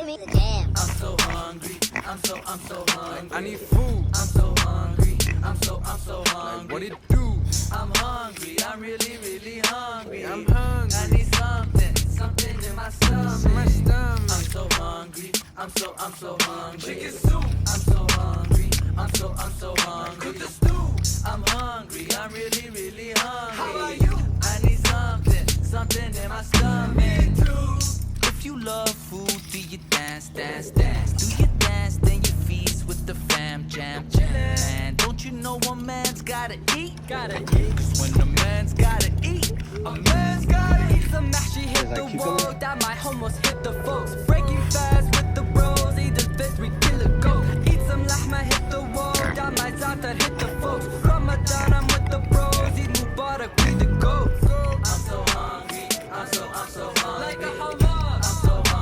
I'm so hungry. I'm so hungry. I need food. I'm so hungry. I'm so hungry. What it do? I'm hungry. I'm really hungry. I'm hungry. I need something in my stomach. I'm so hungry. I'm so hungry. Chicken soup. I'm so hungry. I'm so hungry. Cook the stew. I'm hungry. I'm really hungry. How about you? I need something in my stomach. Me too. If you love food, do you dance? Do you dance, then you feast with the fam jam. Man, don't you know a man's gotta eat? Cause when a man's gotta eat, a man's gotta eat. Some mahshi hit the wall, that might almost hit the folks. Breaking fast with the bros, eat the fifth, we kill a goat. Eat some lahma, hit the wall, that might hit the